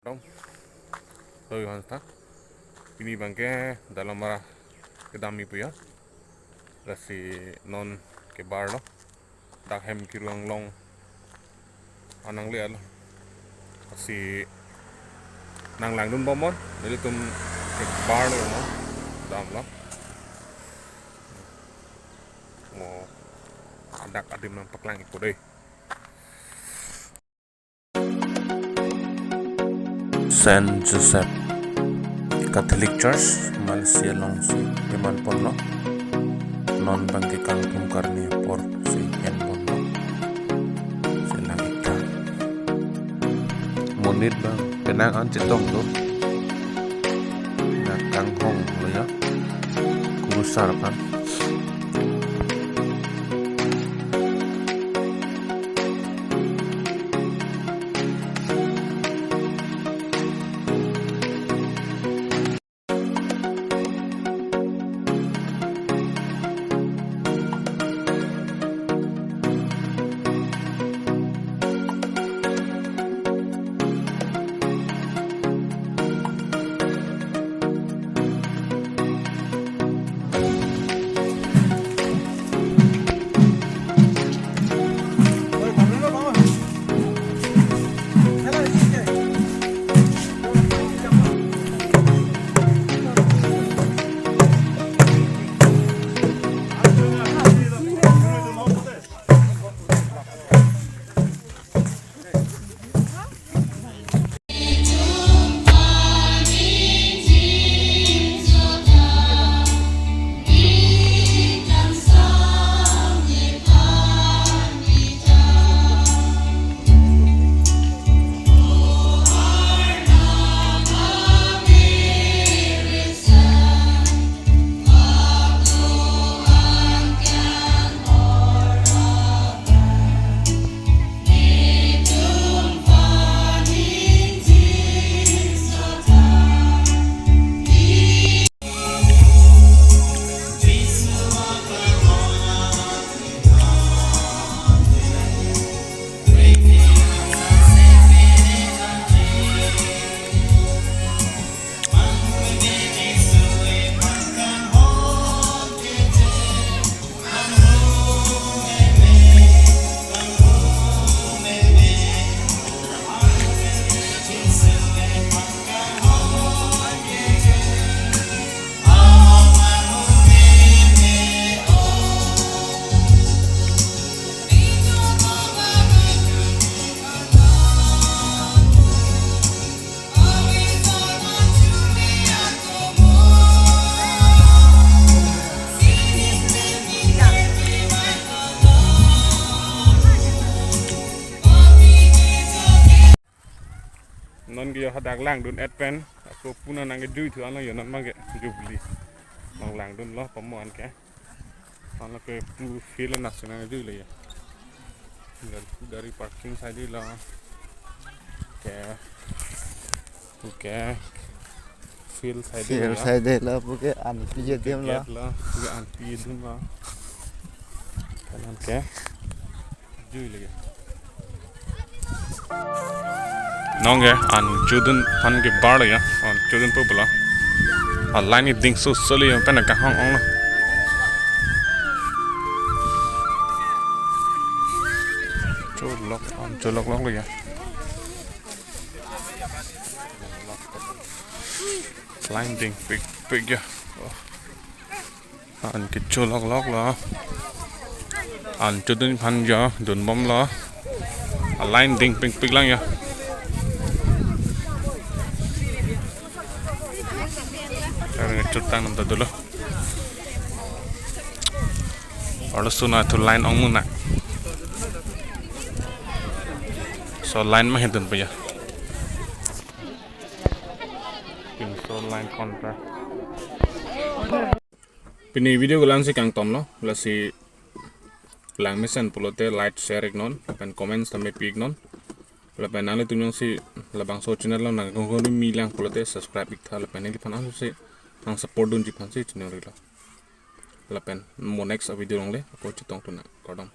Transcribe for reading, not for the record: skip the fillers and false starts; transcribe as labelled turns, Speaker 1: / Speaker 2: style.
Speaker 1: Dong, so yon ta. Ini bangke Dalamara Karbi puya. Lasi non ke bar lo. Dak hem Karbi Anglong anang liat lo. Lasi nang lang dun bomon. Jadi tum ke bar lo no. Dam lo. Mo adak adim nang paklang iku deh. Saint Joseph Catholic Church Malasi Dalamara Karbi non bangke kampung karni por si en bono silang ika monit bang kenang an cetong lo na kang hong lo ya kusar kan non kia hadak lang dun advent aku puna nang ke jui thuan lo yo non mage Jubilee mang lang dun lo pamuan ke ala ke pu feel nasional jui le ya dari parking side lo ke feel side
Speaker 2: lo puke an piye dem lo
Speaker 1: puke an piye dun lo kanan ke jui le nong ya an judun pan ke bar ya an judun po bala a line ding so soli ya pen ka hong ong lo cholok lo ya line ding big ya an ke cholok lo an judun pan ya dun bom lo a line ding big lang ya cutang nanti dulu. Kalau sunah tu line ongmu nak, so line mah hidden punya. So line kontra. Pini video gulan si kang tom lo, lasi lang mesen pulote like share ignon, pen comments tamai pi ignon. Lepas nanti tu yang si labang so channel lo nak gonggon milang pulote subscribe ikta lepas ni lipan asu si ang support dun jipan si channel lo. Lepas mo next video long le aku citong tu nak kodong.